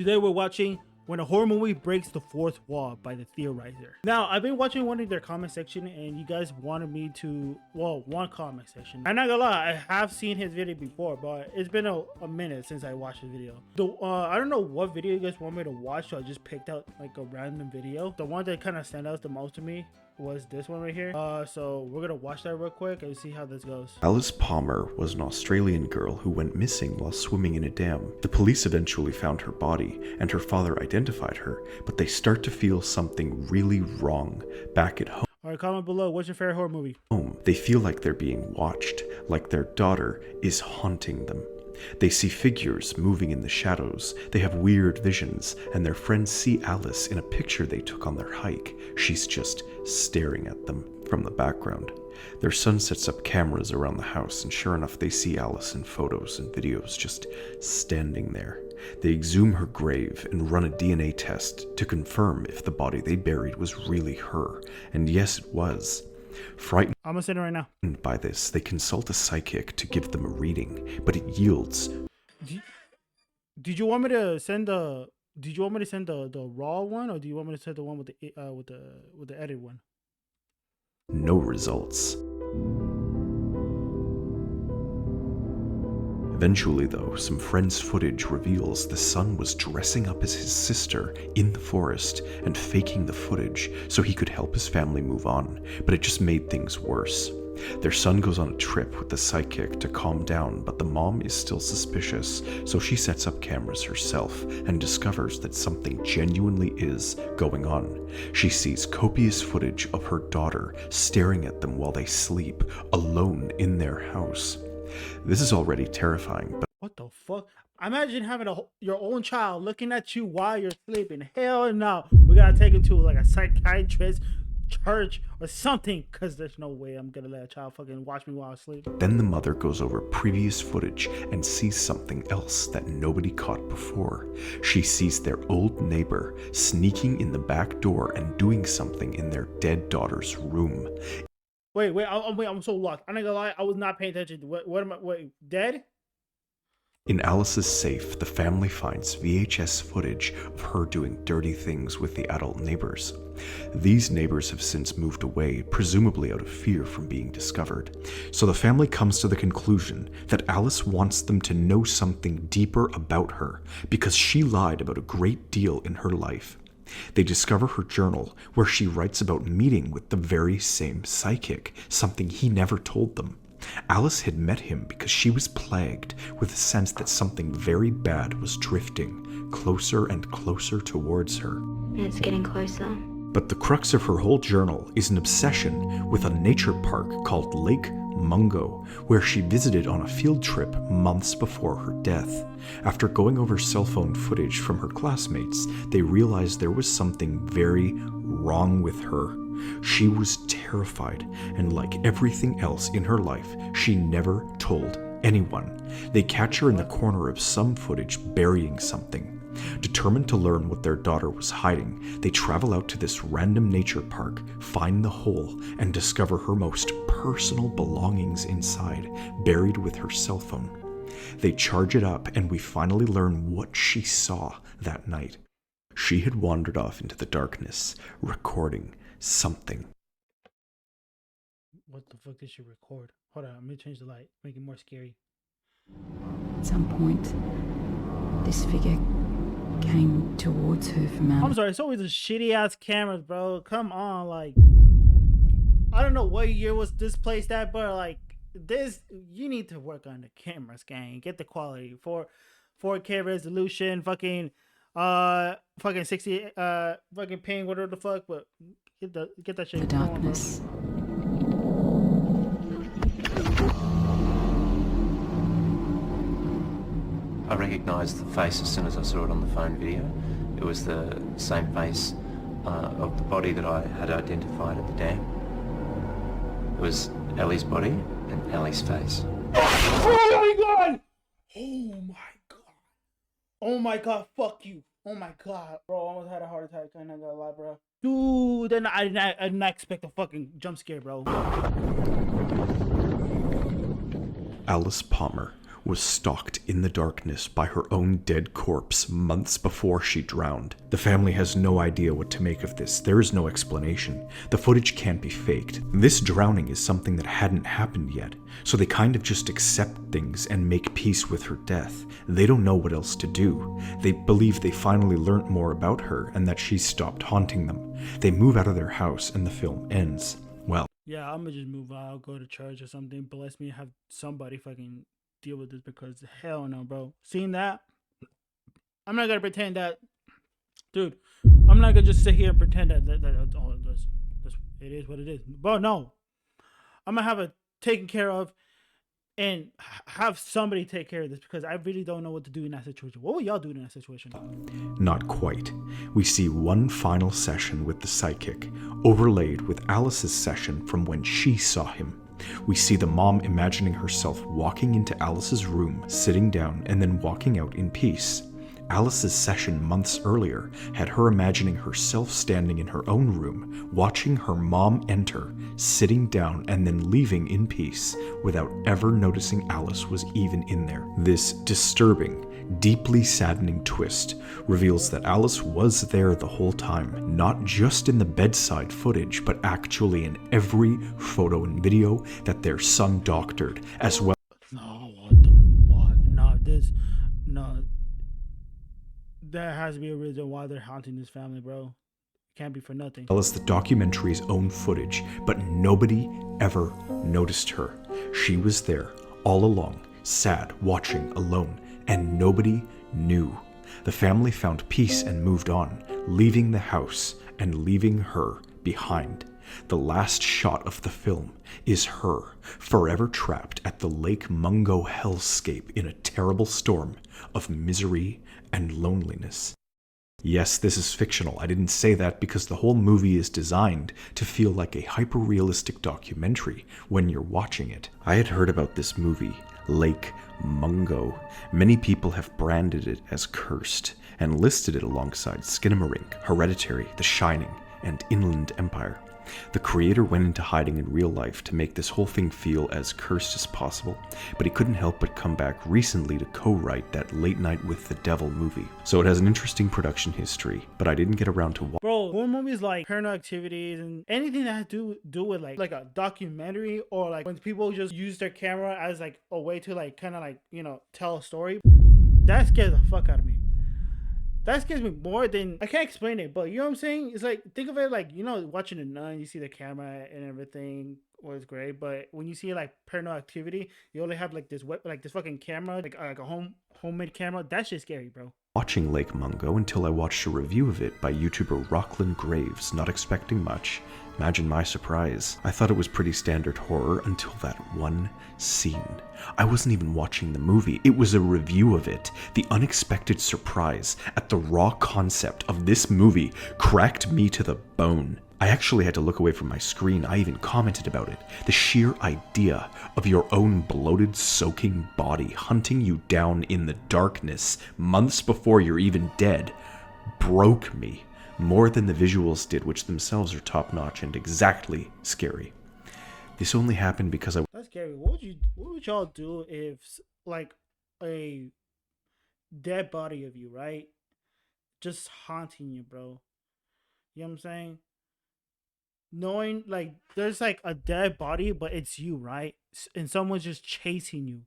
Today we're watching When a Horror Movie Breaks the Fourth Wall by The Theorizer. Now, I've been watching one of their comment section and you guys wanted me to, well, one comment section. I'm not gonna lie, I have seen his video before, but it's been a minute since I watched his video. I don't know what video you guys want me to watch, so I just picked out like a random video. The one that kind of stand out the most to me was this one right here. So we're gonna watch that real quick and see how this goes. Alice Palmer was an Australian girl who went missing while swimming in a dam. The police eventually found her body, and her father identified her, but they start to feel something really wrong. Back at home, All right, comment below, what's your favorite horror movie? they feel like they're being watched, like their daughter is haunting them. They see figures moving in the shadows, they have weird visions, and their friends see Alice in a picture they took on their hike. She's just staring at them from the background. Their son sets up cameras around the house, and sure enough, they see Alice in photos and videos just standing there. They exhume her grave and run a DNA test to confirm if the body they buried was really her, and yes, it was. Frightened I'm gonna send it right now. by this, they consult a psychic to give them a reading, but it yields Did you want me to send the? Did you want me to send the raw one, or do you want me to send the one with the edited one? no results. Eventually, though, some friends' footage reveals the son was dressing up as his sister in the forest and faking the footage so he could help his family move on, but it just made things worse. Their son goes on a trip with the psychic to calm down, but the mom is still suspicious, so she sets up cameras herself and discovers that something genuinely is going on. She sees copious footage of her daughter staring at them while they sleep, alone in their house. This is already terrifying, but What the fuck? Imagine having your own child looking at you while you're sleeping. Hell no. We gotta take him to like a psychiatrist, church, or something, because there's no way I'm gonna let a child fucking watch me while I sleep. then the mother goes over previous footage and sees something else that nobody caught before. She sees their old neighbor sneaking in the back door and doing something in their dead daughter's room. Wait, I'm so lost. I'm not gonna lie, I was not paying attention. What am I? Wait, dead? In Alice's safe, the family finds VHS footage of her doing dirty things with the adult neighbors. These neighbors have since moved away, presumably out of fear from being discovered. So the family comes to the conclusion that Alice wants them to know something deeper about her because she lied about a great deal in her life. They discover her journal, where she writes about meeting with the very same psychic, something he never told them. Alice had met him because she was plagued with a sense that something very bad was drifting closer and closer towards her. And it's getting closer. But the crux of her whole journal is an obsession with a nature park called Lake Mungo, where she visited on a field trip months before her death. After going over cell phone footage from her classmates, they realized there was something very wrong with her. She was terrified, and like everything else in her life, she never told anyone. They catch her in the corner of some footage burying something. Determined to learn what their daughter was hiding, they travel out to this random nature park, find the hole, and discover her most personal belongings inside, buried with her cell phone. They charge it up, and we finally learn what she saw that night. She had wandered off into the darkness, recording something. What the fuck did she record? Hold on, I'm gonna change the light, make it more scary. At some point, this figure came towards her from I'm out. sorry, it's always the shitty ass cameras, bro. Come on, like, I don't know what year was this placed at, but like this, you need to work on the cameras, gang. Get the quality for 4K resolution, fucking 60 fucking ping, whatever the fuck, but get that shit The going, bro. darkness. I recognised the face as soon as I saw it on the phone video. It was the same face of the body that I had identified at the dam. It was Ellie's body and Ellie's face. Oh my god! Oh my god! Oh my god! Fuck you! Oh my god, bro! I almost had a heart attack. I'm not gonna lie, bro. Dude, then I did not expect a fucking jump scare, bro. Alice Palmer was stalked in the darkness by her own dead corpse months before she drowned. The family has no idea what to make of this. There is no explanation. The footage can't be faked. This drowning is something that hadn't happened yet, so they kind of just accept things and make peace with her death. They don't know what else to do. They believe they finally learnt more about her and that she's stopped haunting them. They move out of their house and the film ends. Well, Yeah, I'm gonna just move out, go to church or something. Bless me, have somebody fucking deal with this because hell no, bro. Seeing that, I'm not gonna pretend that, dude. I'm not gonna just sit here and pretend that it is what it is. But no, I'm gonna have it taken care of and have somebody take care of this because I really don't know what to do in that situation. What would y'all do in that situation? not quite. We see one final session with the psychic, overlaid with Alice's session from when she saw him. We see the mom imagining herself walking into Alice's room, sitting down, and then walking out in peace. Alice's session months earlier had her imagining herself standing in her own room, watching her mom enter, sitting down, and then leaving in peace without ever noticing Alice was even in there. This disturbing, deeply saddening twist reveals that Alice was there the whole time, not just in the bedside footage, but actually in every photo and video that their son doctored, as well. No, what the fuck? No. There has to be a reason why they're haunting this family, bro. It can't be for nothing. As the documentary's own footage, but nobody ever noticed her. She was there all along, sad, watching, alone, and nobody knew. The family found peace and moved on, leaving the house and leaving her behind. The last shot of the film is her, forever trapped at the Lake Mungo hellscape in a terrible storm of misery and loneliness. Yes, this is fictional. I didn't say that because the whole movie is designed to feel like a hyper-realistic documentary when you're watching it. I had heard about this movie, Lake Mungo. Many people have branded it as cursed and listed it alongside Skinamarink, Hereditary, The Shining, and Inland Empire. The creator went into hiding in real life to make this whole thing feel as cursed as possible, but he couldn't help but come back recently to co-write that Late Night with the Devil movie. So it has an interesting production history, but I didn't get around to Bro, horror movies like Paranormal Activities and anything that has to do with like a documentary or like when people just use their camera as like a way to like kind of like, you know, tell a story, that scares the fuck out of me. That scares me more than I can't explain it, but you know what I'm saying? It's like, think of it like, you know, watching a nun, you see the camera and everything was great, but when you see like Paranormal Activity, you only have like this fucking camera, like a homemade camera. That's just scary, bro. Watching Lake Mungo until I watched a review of it by YouTuber Rockland Graves, not expecting much. Imagine my surprise. I thought it was pretty standard horror until that one scene. I wasn't even watching the movie, it was a review of it. The unexpected surprise at the raw concept of this movie cracked me to the bone. I actually had to look away from my screen. I even commented about it. The sheer idea of your own bloated, soaking body hunting you down in the darkness months before you're even dead broke me more than the visuals did, which themselves are top-notch and exactly scary. This only happened because That's scary. What would y'all do if like a dead body of you, right? Just haunting you, bro. You know what I'm saying? Knowing like there's like a dead body, but it's you, right? And someone's just chasing you.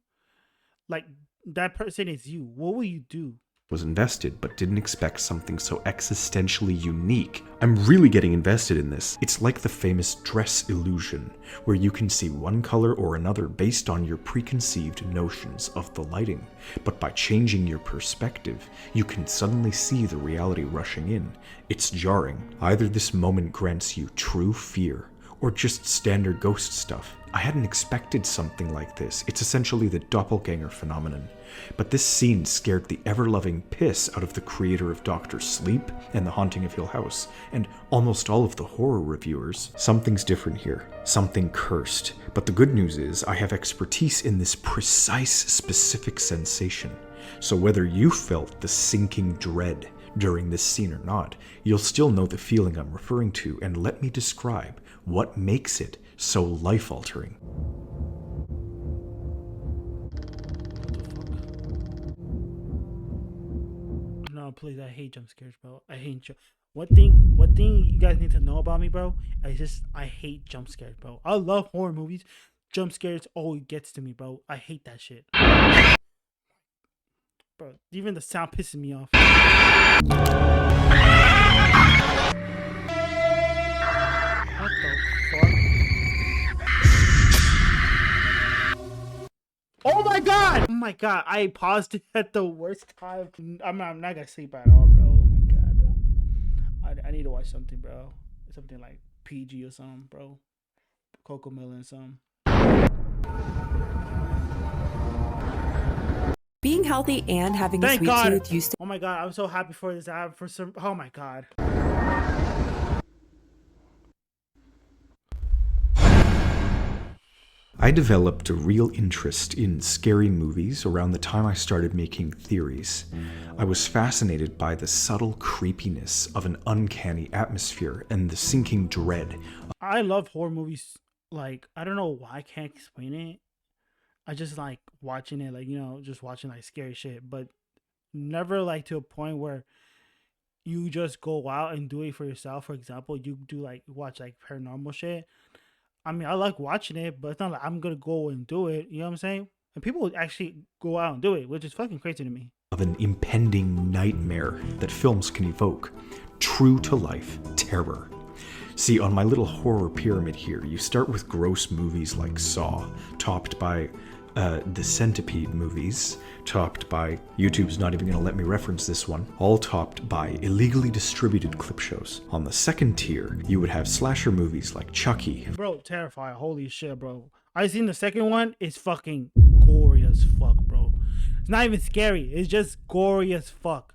Like that person is you. What will you do? was invested but didn't expect something so existentially unique. I'm really getting invested in this. It's like the famous dress illusion, where you can see one color or another based on your preconceived notions of the lighting, but by changing your perspective, you can suddenly see the reality rushing in. It's jarring. Either this moment grants you true fear, or just standard ghost stuff. I hadn't expected something like this. It's essentially the doppelganger phenomenon. But this scene scared the ever-loving piss out of the creator of Dr. Sleep and The Haunting of Hill House, and almost all of the horror reviewers. Something's different here. Something cursed. But the good news is, I have expertise in this precise, specific sensation. So whether you felt the sinking dread during this scene or not, you'll still know the feeling I'm referring to, and let me describe what makes it so life-altering. please, I hate jump scares, bro. I hate one thing you guys need to know about me, bro, is just I hate jump scares, bro. I love horror movies. Jump scares always gets to me, bro. I hate that shit. Bro, even the sound pisses me off. What the fuck? Oh my god! Oh my god, I paused it at the worst time. I'm not gonna sleep at all, bro. Oh my god. I need to watch something, bro. Something like PG or something, bro. Coco Melon or something. Being healthy and having a Thank sweet God. tooth used to Oh my god, I'm so happy for this app. Oh my god. I developed a real interest in scary movies around the time I started making theories. I was fascinated by the subtle creepiness of an uncanny atmosphere and the sinking dread. I love horror movies. Like, I don't know why I can't explain it. I just like watching it, like, you know, just watching like scary shit, but never like to a point where you just go out and do it for yourself. For example, you do like watch like paranormal shit. I mean, I like watching it, but it's not like I'm gonna go and do it. You know what I'm saying? And people actually go out and do it, which is fucking crazy to me. Of an impending nightmare that films can evoke. True to life terror. See, on my little horror pyramid here, you start with gross movies like Saw, topped by the Centipede movies, topped by, YouTube's not even going to let me reference this one, all topped by illegally distributed clip shows. On the second tier, you would have slasher movies like Chucky. Bro, Terrifier, holy shit, bro. I seen the second one, it's fucking gory as fuck, bro. It's not even scary, it's just gory as fuck.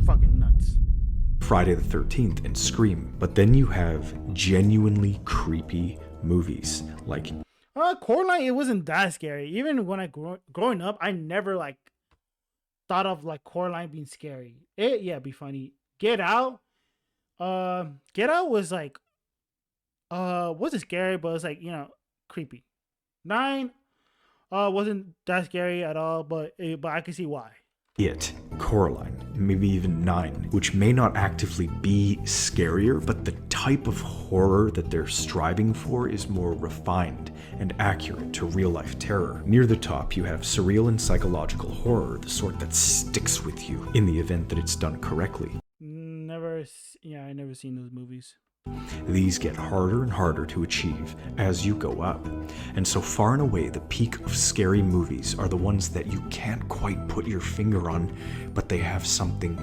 Fucking nuts. Friday the 13th and Scream. But then you have genuinely creepy movies like Coraline, it wasn't that scary. Even when I growing up, I never like thought of like Coraline being scary. Be funny. Get Out. Get Out was like wasn't scary, but it was like, you know, creepy. 9 wasn't that scary at all, but I can see why. It, Coraline, maybe even 9, which may not actively be scarier, but the type of horror that they're striving for is more refined and accurate to real-life terror. Near the top, you have surreal and psychological horror, the sort that sticks with you in the event that it's done correctly. I never seen those movies. These get harder and harder to achieve as you go up. And so far and away, the peak of scary movies are the ones that you can't quite put your finger on, but they have something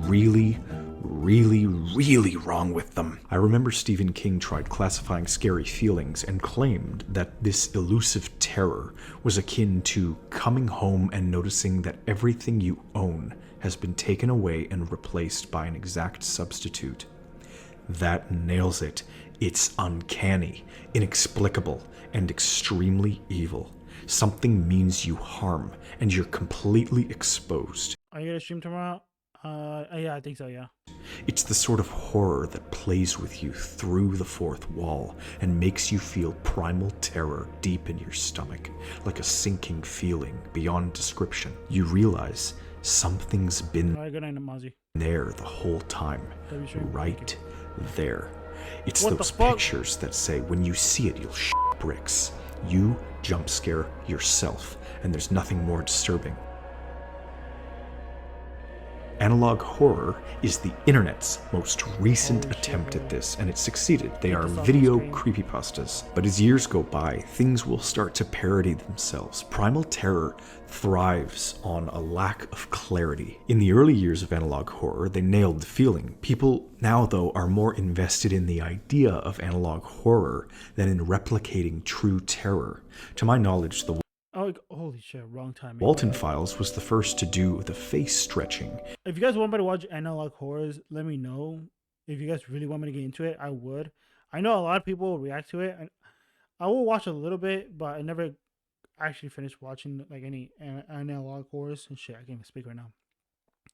really, really, really wrong with them. I remember Stephen King tried classifying scary feelings and claimed that this elusive terror was akin to coming home and noticing that everything you own has been taken away and replaced by an exact substitute. That nails it. It's uncanny, inexplicable, and extremely evil. Something means you harm, and you're completely exposed. Are you gonna stream tomorrow? Yeah, I think so, yeah. It's the sort of horror that plays with you through the fourth wall and makes you feel primal terror deep in your stomach, like a sinking feeling beyond description. You realize something's been Alright, good night, Namazi. there the whole time, right there. It's What those the fuck? pictures that say when you see it, you'll shit bricks. You jump scare yourself, and there's nothing more disturbing. Analog horror is the internet's most recent attempt at this, and it succeeded. They are video creepypastas. But as years go by, things will start to parody themselves. Primal terror thrives on a lack of clarity. In the early years of analog horror, they nailed the feeling. People now, though, are more invested in the idea of analog horror than in replicating true terror. To my knowledge, the Oh, holy shit, wrong time. Walton Files was the first to do the face stretching. If you guys want me to watch analog horrors, let me know. If you guys really want me to get into it, I would. I know a lot of people will react to it, and I will watch a little bit, but I never actually finished watching like any analog horrors and shit. I can't even speak right now.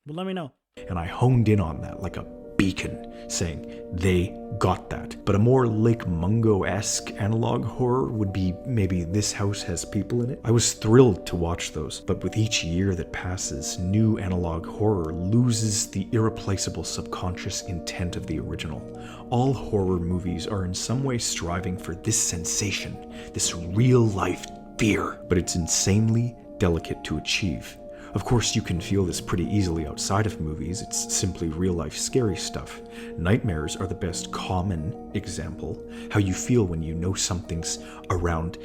But let me know. And I honed in on that like a beacon, saying they got that. But a more Lake Mungo-esque analog horror would be maybe This House Has People in It. I was thrilled to watch those, but with each year that passes, new analog horror loses the irreplaceable subconscious intent of the original. All horror movies are in some way striving for this sensation, this real-life fear, but it's insanely delicate to achieve. Of course, you can feel this pretty easily outside of movies. It's simply real-life scary stuff. Nightmares are the best common example. How you feel when you know something's around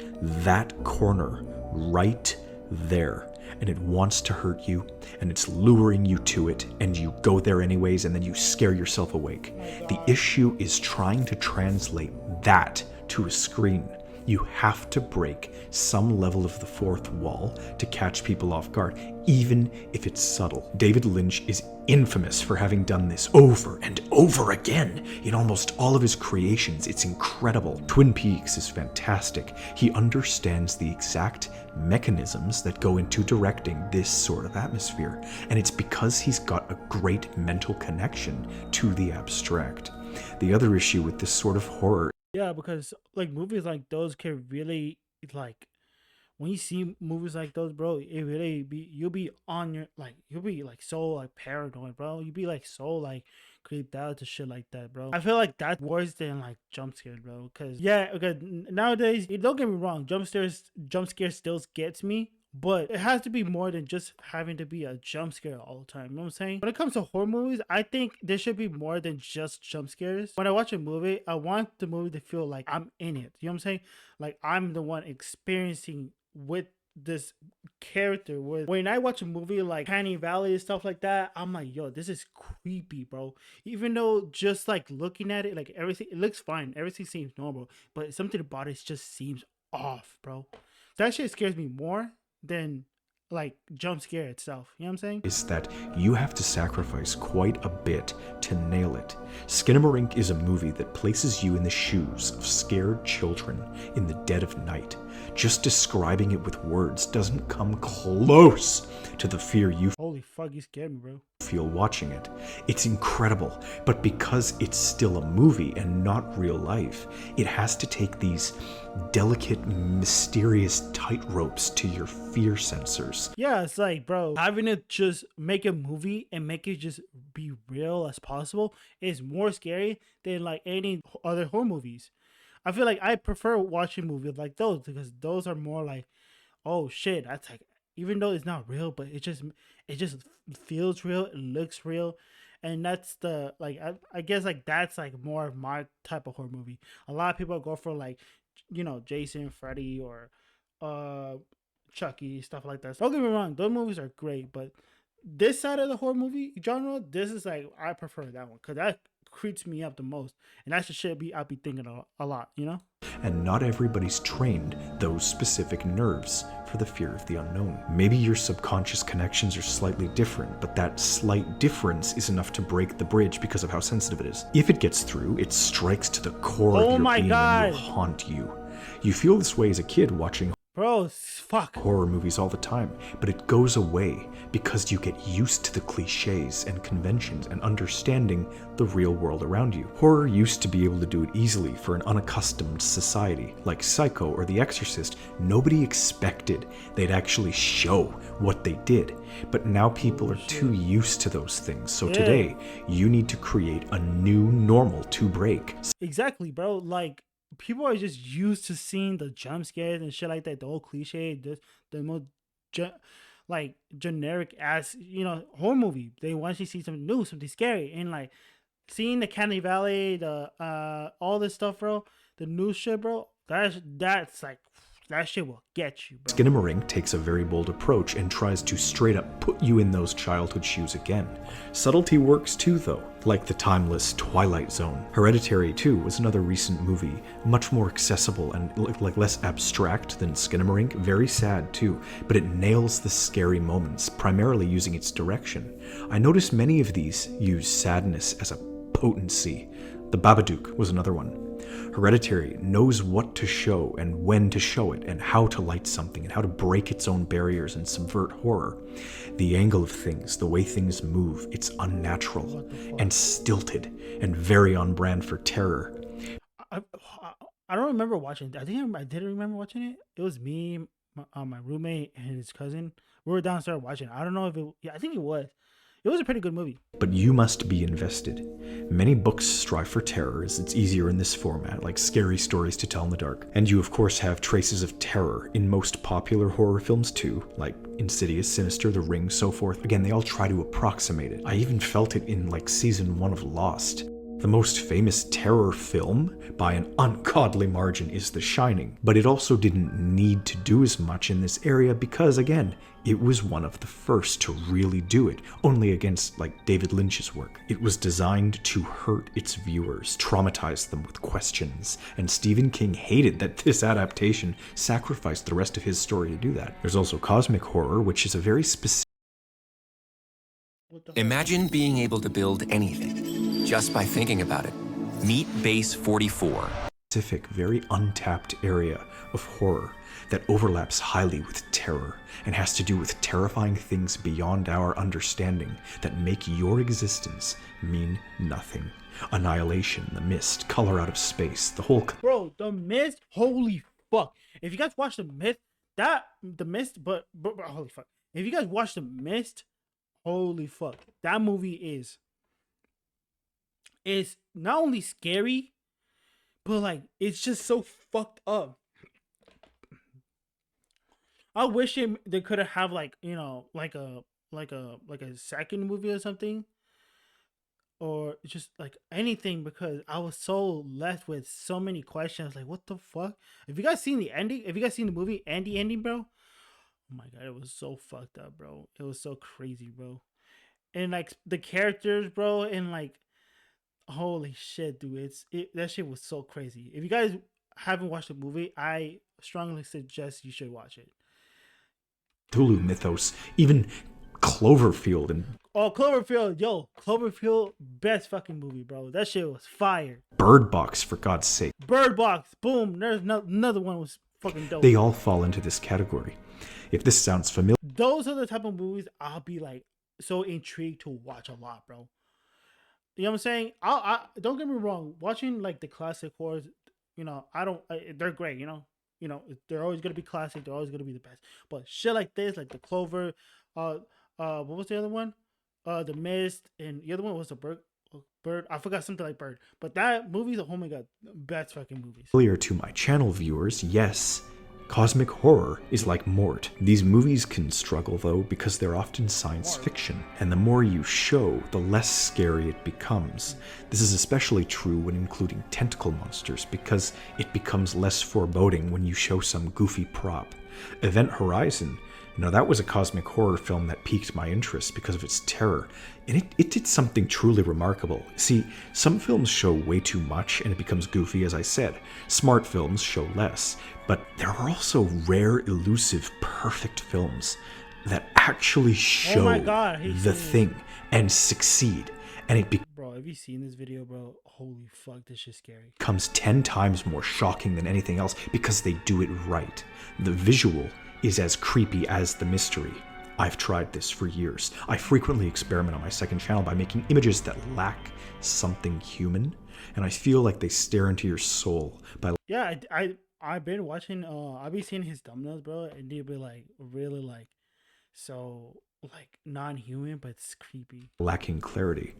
that corner, right there, and it wants to hurt you, and it's luring you to it, and you go there anyways, and then you scare yourself awake. The issue is trying to translate that to a screen. You have to break some level of the fourth wall to catch people off guard, even if it's subtle. David Lynch is infamous for having done this over and over again in almost all of his creations. It's incredible. Twin Peaks is fantastic. He understands the exact mechanisms that go into directing this sort of atmosphere, and it's because he's got a great mental connection to the abstract. The other issue with this sort of horror, Yeah, because like movies like those can really like when you see movies like those, bro, it really be you'll be on your like you'll be like so like paranoid, bro. You'll be like so like creeped out to shit like that, bro. I feel like that's worse than like jump scares, bro. Cause yeah, okay, nowadays, don't get me wrong, jump scares still gets me. But it has to be more than just having to be a jump scare all the time. You know what I'm saying? When it comes to horror movies, I think there should be more than just jump scares. When I watch a movie, I want the movie to feel like I'm in it. You know what I'm saying? Like I'm the one experiencing with this character. When I watch a movie like Canny Valley and stuff like that, I'm like, yo, this is creepy, bro. Even though just like looking at it, like everything, it looks fine. Everything seems normal. But something about it just seems off, bro. That shit scares me more than like jump scare itself. You know what I'm saying? is that you have to sacrifice quite a bit to nail it. Skinamarink is a movie that places you in the shoes of scared children in the dead of night. Just describing it with words doesn't come close to the fear you Holy fuck, you scared me, bro. feel watching it. It's incredible, but because it's still a movie and not real life, it has to take these delicate, mysterious tightropes to your fear sensors. Yeah, it's like, bro, having to just make a movie and make it just be real as possible is more scary than like any other horror movies. I feel like I prefer watching movies like those because those are more like, oh shit, that's like, even though it's not real, but it just feels real, it looks real. And that's the like I guess like that's like more of my type of horror movie. A lot of people go for like, you know, Jason, Freddy, or Chucky, stuff like that. Don't get me wrong, those movies are great, but this side of the horror movie genre, this is like I prefer that one because that creeps me up the most, and that's the shit I'll be thinking a lot, you know. And not everybody's trained those specific nerves for the fear of the unknown. Maybe your subconscious connections are slightly different, but that slight difference is enough to break the bridge because of how sensitive it is. If it gets through, it strikes to the core of your being and will haunt you. You feel this way as a kid watching Bro, fuck. horror movies all the time, but it goes away because you get used to the cliches and conventions and understanding the real world around you. Horror used to be able to do it easily for an unaccustomed society, like Psycho or The Exorcist. Nobody expected they'd actually show what they did, but now people are too used to those things. So today, you need to create a new normal to break. Exactly, bro. Like, people are just used to seeing the jump scares and shit like that, the old cliche, the most like generic ass, you know, horror movie. They want you to see something new, something scary, and like seeing the Canny Valley, the all this stuff, bro, the new shit, bro. That's like, that shit will get you, bro. Skinamarink takes a very bold approach and tries to straight up put you in those childhood shoes again. Subtlety works too, though, like the timeless Twilight Zone. Hereditary 2 was another recent movie, much more accessible and like less abstract than Skinamarink. Very sad too, but it nails the scary moments, primarily using its direction. I noticed many of these use sadness as a potency. The Babadook was another one. Hereditary knows what to show and when to show it, and how to light something, and how to break its own barriers and subvert horror. The angle of things, the way things move, it's unnatural and stilted and very on brand for terror. I don't remember watching it. I think I didn't remember watching it. It was me, my roommate, and his cousin. We were downstairs watching. I don't know if it. Yeah, I think it was. It was a pretty good movie. But you must be invested. Many books strive for terror as it's easier in this format, like scary stories to tell in the dark. And you of course have traces of terror in most popular horror films too, like Insidious, Sinister, The Ring, so forth. Again, they all try to approximate it. I even felt it in like season 1 of Lost. The most famous terror film, by an ungodly margin, is The Shining, but it also didn't need to do as much in this area because, again, it was one of the first to really do it, only against, like, David Lynch's work. It was designed to hurt its viewers, traumatize them with questions, and Stephen King hated that this adaptation sacrificed the rest of his story to do that. There's also cosmic horror, which is a very specific... Imagine being able to build anything just by thinking about it. Meet Base 44. Very untapped area of horror that overlaps highly with terror and has to do with terrifying things beyond our understanding that make your existence mean nothing. Annihilation, The Mist, Color Out of Space, the whole... Bro, The Mist, holy fuck. If you guys watch The Mist, but holy fuck. If you guys watch The Mist, holy fuck. That movie is not only scary, but like it's just so fucked up. I wish they could have like, you know, like a second movie or something, or just like anything, because I was so left with so many questions. Like, what the fuck? If you guys seen the ending, if you guys seen the movie ending, bro, oh my god, it was so fucked up, bro. It was so crazy, bro. And like the characters, bro, and like, holy shit, dude, that shit was so crazy. If you guys haven't watched the movie, I strongly suggest you should watch it. Cthulhu mythos, even Cloverfield and... Oh, Cloverfield, best fucking movie, bro. That shit was fire. Bird Box, for God's sake. Bird Box, boom, there's another one was fucking dope. They all fall into this category. If this sounds familiar... Those are the type of movies I'll be like so intrigued to watch a lot, bro. You know what I'm saying? I don't get me wrong. Watching like the classic horrors, you know, they're great. You know, they're always gonna be classic. They're always gonna be the best. But shit like this, like the Clover, what was the other one? The Mist, and the other one was the Bird. I forgot something like Bird. But that movie's, oh my god, best fucking movies. Familiar to my channel viewers, yes. Cosmic horror is like Mort. These movies can struggle though because they're often science fiction, and the more you show, the less scary it becomes. This is especially true when including tentacle monsters because it becomes less foreboding when you show some goofy prop. Event Horizon, that was a cosmic horror film that piqued my interest because of its terror, and it did something truly remarkable. See, some films show way too much and it becomes goofy, as I said. Smart films show less, but there are also rare, elusive, perfect films that actually show the thing and succeed. And bro, have you seen this video, bro? Holy fuck, this shit's scary. Becomes 10 times more shocking than anything else because they do it right. The visual is as creepy as the mystery. I've tried this for years. I frequently experiment on my second channel by making images that lack something human, and I feel like they stare into your soul by... Yeah, I've been watching, I've been seeing his thumbnails, bro, and they'll be like, really like, so like non-human, but it's creepy. Lacking clarity.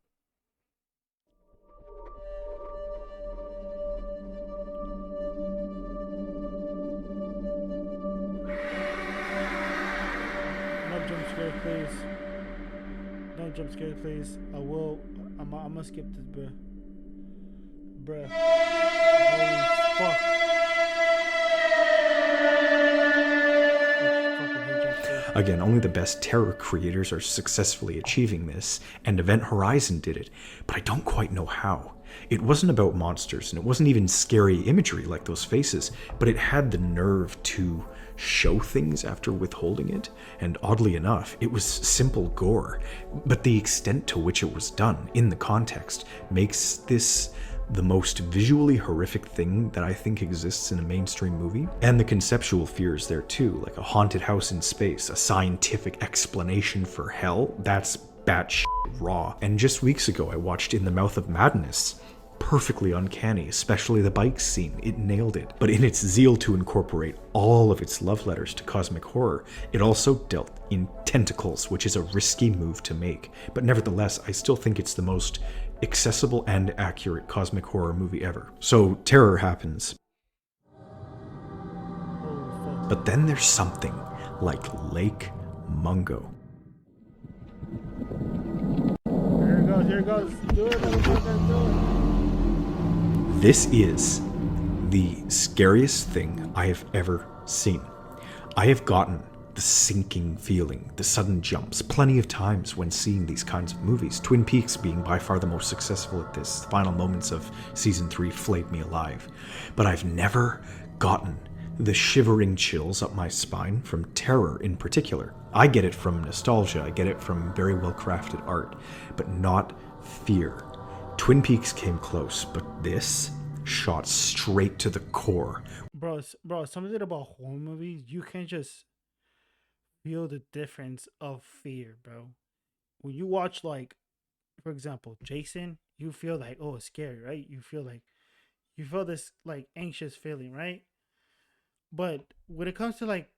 No jump scare, please. No jump scare, please. I'm gonna skip this, bruh. Holy fuck. Again, only the best terror creators are successfully achieving this, and Event Horizon did it, but I don't quite know how. It wasn't about monsters, and it wasn't even scary imagery like those faces, but it had the nerve to show things after withholding it, and oddly enough, it was simple gore, but the extent to which it was done, in the context, makes this the most visually horrific thing that I think exists in a mainstream movie. And the conceptual fears there too, like a haunted house in space, a scientific explanation for hell. That's batshit raw. And just weeks ago, I watched In the Mouth of Madness. Perfectly uncanny, especially the bike scene. It nailed it. But in its zeal to incorporate all of its love letters to cosmic horror, it also dealt in tentacles, which is a risky move to make. But nevertheless, I still think it's the most accessible and accurate cosmic horror movie ever. So terror happens. But then there's something like Lake Mungo. Here it goes. Do it. Do it. This is the scariest thing I have ever seen. I have gotten the sinking feeling, the sudden jumps, plenty of times when seeing these kinds of movies. Twin Peaks being by far the most successful at this. The final moments of season 3 flayed me alive. But I've never gotten the shivering chills up my spine from terror in particular. I get it from nostalgia, I get it from very well crafted art, but not fear. Twin Peaks came close, but this shot straight to the core. Bro, something about horror movies, you can't just feel the difference of fear, bro. When you watch, like, for example, Jason, you feel like, oh, it's scary, right? You feel this like anxious feeling, right? But when it comes to like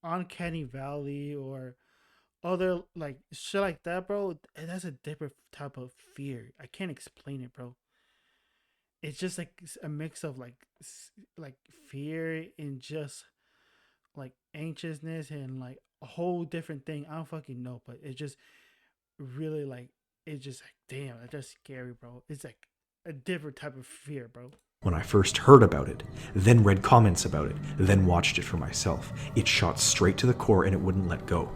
Uncanny Valley or other like shit like that, bro, that's a different type of fear. I can't explain it, bro. It's just like a mix of like fear and just like anxiousness and like a whole different thing. I don't fucking know, but it's just really like, it's just like, damn, that's just scary, bro. It's like a different type of fear, bro. When I first heard about it, then read comments about it, then watched it for myself, it shot straight to the core and it wouldn't let go.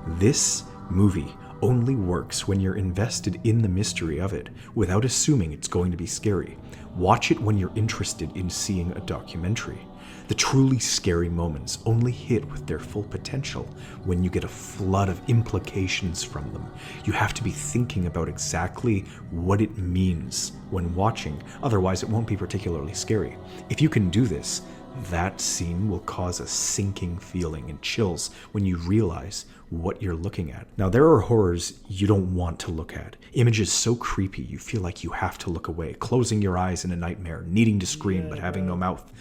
This movie only works when you're invested in the mystery of it, without assuming it's going to be scary. Watch it when you're interested in seeing a documentary. The truly scary moments only hit with their full potential when you get a flood of implications from them. You have to be thinking about exactly what it means when watching, otherwise it won't be particularly scary. If you can do this, that scene will cause a sinking feeling and chills when you realize what you're looking at. Now, there are horrors you don't want to look at. Images so creepy you feel like you have to look away, closing your eyes in a nightmare, needing to scream but having no mouth.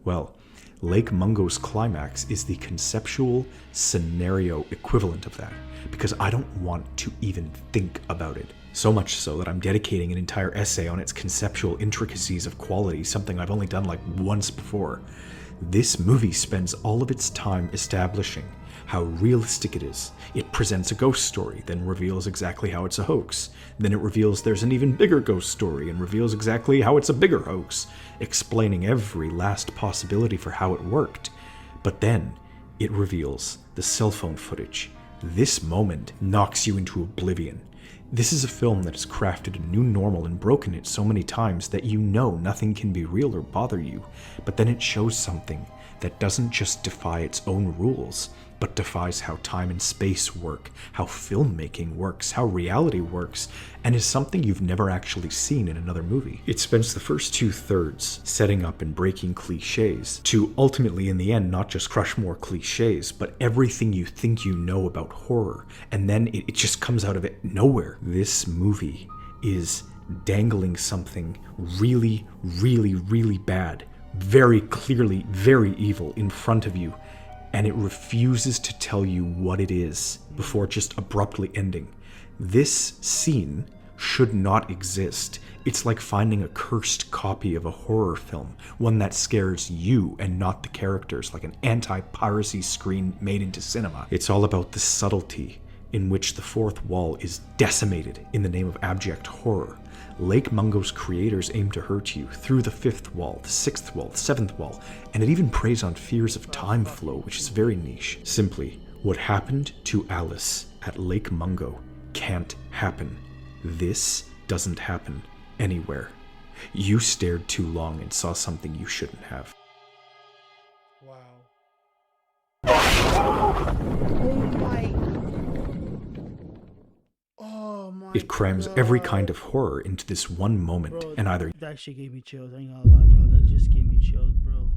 Well, Lake Mungo's climax is the conceptual scenario equivalent of that, because I don't want to even think about it. So much so that I'm dedicating an entire essay on its conceptual intricacies of quality, something I've only done like once before. This movie spends all of its time establishing how realistic it is. It presents a ghost story, then reveals exactly how it's a hoax. Then it reveals there's an even bigger ghost story and reveals exactly how it's a bigger hoax, explaining every last possibility for how it worked. But then it reveals the cell phone footage. This moment knocks you into oblivion. This is a film that has crafted a new normal and broken it so many times that you know nothing can be real or bother you. But then it shows something that doesn't just defy its own rules, but defies how time and space work, how filmmaking works, how reality works, and is something you've never actually seen in another movie. It spends the first 2/3 setting up and breaking cliches, to ultimately in the end not just crush more cliches, but everything you think you know about horror, and then it just comes out of it nowhere. This movie is dangling something really, really, really bad, very clearly very evil in front of you, and it refuses to tell you what it is before just abruptly ending. This scene should not exist. It's like finding a cursed copy of a horror film, one that scares you and not the characters, like an anti-piracy screen made into cinema. It's all about the subtlety in which the fourth wall is decimated in the name of abject horror. Lake Mungo's creators aim to hurt you through the fifth wall, the sixth wall, the seventh wall, and it even preys on fears of time flow, which is very niche. Simply, what happened to Alice at Lake Mungo can't happen. This doesn't happen anywhere. You stared too long and saw something you shouldn't have. Wow. Oh It crams every kind of horror into this one moment, Bro, and either that shit gave me chills. I ain't gonna lie, bro. That just gave me chills, bro.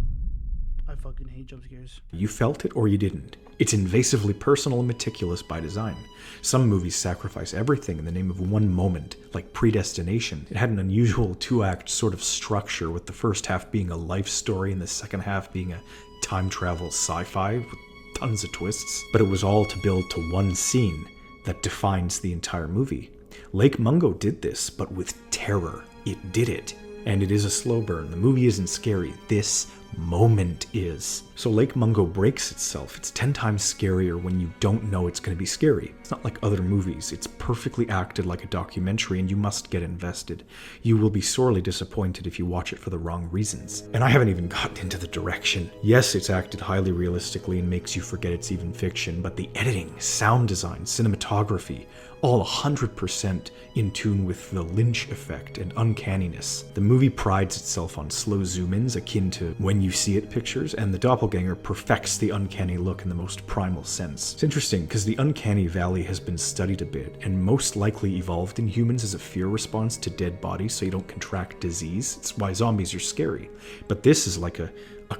I fucking hate jump scares. you felt it or you didn't. It's invasively personal and meticulous by design. Some movies sacrifice everything in the name of one moment, like Predestination. It had an unusual two-act sort of structure, with the first half being a life story and the second half being a time travel sci-fi with tons of twists. But it was all to build to one scene that defines the entire movie. Lake Mungo did this, but with terror. It did it. And it is a slow burn. The movie isn't scary. This moment is. So Lake Mungo breaks itself. It's 10 times scarier when you don't know it's going to be scary. It's not like other movies. It's perfectly acted like a documentary, and you must get invested. You will be sorely disappointed if you watch it for the wrong reasons. And I haven't even gotten into the direction. Yes, it's acted highly realistically and makes you forget it's even fiction, but the editing, sound design, cinematography, all 100% in tune with the Lynch effect and uncanniness. The movie prides itself on slow zoom-ins akin to When You See It pictures, and the doppelganger perfects the uncanny look in the most primal sense. It's interesting because the uncanny valley has been studied a bit and most likely evolved in humans as a fear response to dead bodies so you don't contract disease. It's why zombies are scary. But this is like a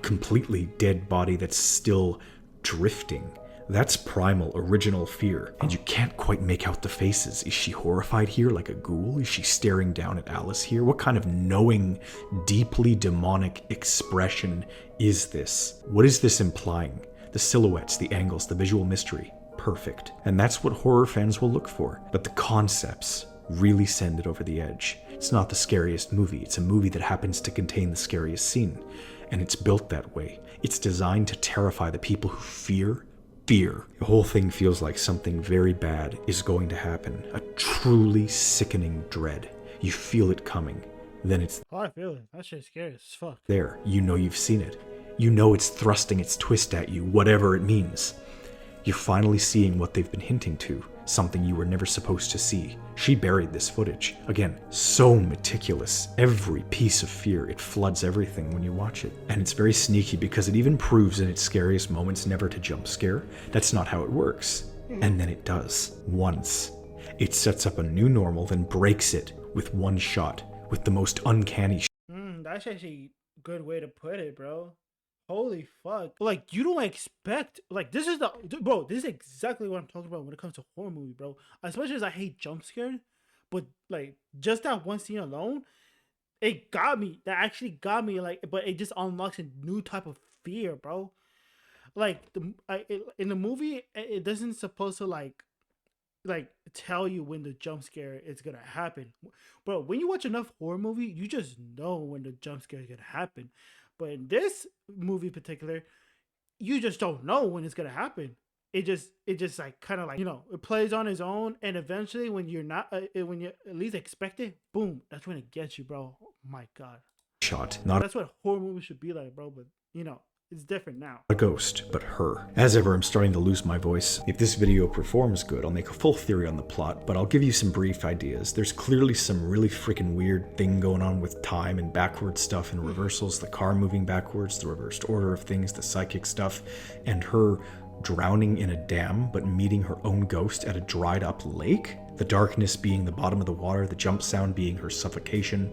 completely dead body that's still drifting. That's primal, original fear. And you can't quite make out the faces. Is she horrified here like a ghoul? Is she staring down at Alice here? What kind of knowing, deeply demonic expression is this? What is this implying? The silhouettes, the angles, the visual mystery. Perfect. And that's what horror fans will look for. But the concepts really send it over the edge. It's not the scariest movie. It's a movie that happens to contain the scariest scene. And it's built that way. It's designed to terrify the people who fear. The whole thing feels like something very bad is going to happen. A truly sickening dread. You feel it coming. Then it's Oh, I feel it. That shit's scary as fuck. there. You know you've seen it. You know it's thrusting its twist at you, whatever it means. You're finally seeing what they've been hinting to, something you were never supposed to see. She buried this footage. Again, so meticulous. Every piece of fear, it floods everything when you watch it. And it's very sneaky because it even proves in its scariest moments never to jump scare. That's not how it works. And then it does. Once. It sets up a new normal, then breaks it with one shot, with the most uncanny That's actually a good way to put it, bro. Holy fuck. Like, you don't expect, like, this is exactly what I'm talking about when it comes to horror movie, bro. As much as I hate jump scared, but like, just that one scene alone, it got me. That actually got me, like, but it just unlocks a new type of fear, bro. Like, in the movie, it doesn't supposed to, like tell you when the jump scare is gonna happen. Bro, when you watch enough horror movie, you just know when the jump scare is gonna happen. But in this movie in particular, you just don't know when it's gonna happen. It just like kind of like, you know, it plays on its own, and eventually when you're not when you at least expect it, boom, that's when it gets you, bro. Oh my god. shot. Not That's what horror movies should be like, bro, but you know, it's different now. a ghost, but her. As ever, I'm starting to lose my voice. If this video performs good, I'll make a full theory on the plot, but I'll give you some brief ideas. There's clearly some really freaking weird thing going on with time and backward stuff and reversals, the car moving backwards, the reversed order of things, the psychic stuff, and her drowning in a dam, but meeting her own ghost at a dried up lake? The darkness being the bottom of the water, the jump sound being her suffocation.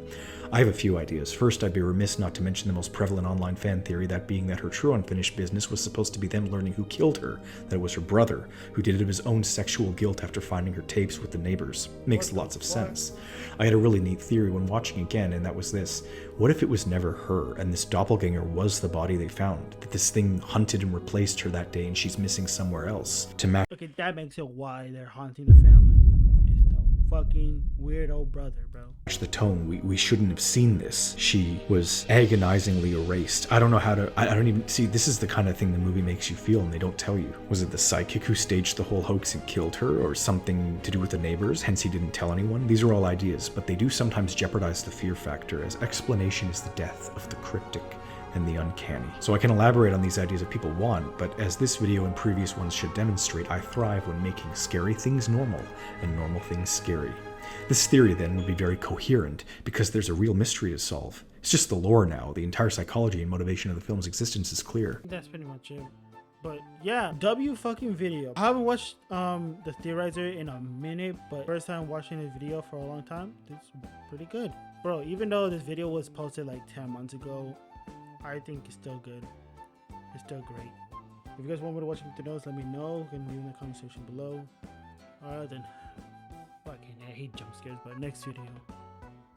I have a few ideas. First, I'd be remiss not to mention the most prevalent online fan theory, that being that her true unfinished business was supposed to be them learning who killed her, that it was her brother, who did it of his own sexual guilt after finding her tapes with the neighbors. Makes lots of sense. I had a really neat theory when watching again, and that was this. What if it was never her, and this doppelganger was the body they found? That this thing hunted and replaced her that day, and she's missing somewhere else? To match Okay, that makes it why they're haunting the family. It's the fucking weirdo brother, bro. the tone, we shouldn't have seen this. She was agonizingly erased. I don't know how to, I don't even, see, this is the kind of thing the movie makes you feel and they don't tell you. Was it the psychic who staged the whole hoax and killed her, or something to do with the neighbors, hence he didn't tell anyone? These are all ideas, but they do sometimes jeopardize the fear factor, as explanation is the death of the cryptic and the uncanny. So I can elaborate on these ideas if people want, but as this video and previous ones should demonstrate, I thrive when making scary things normal and normal things scary. This theory then would be very coherent because there's a real mystery to solve. It's just the lore now. The entire psychology and motivation of the film's existence is clear. That's pretty much it. But yeah, W fucking video. I haven't watched the Theorizer in a minute, but first time watching this video for a long time. It's pretty good. Bro, even though this video was posted like 10 months ago, I think it's still good. It's still great. If you guys want me to watch anything else, let me know. You can leave in the comment section below. Alright then. Fucking I hate jump scares, but next video.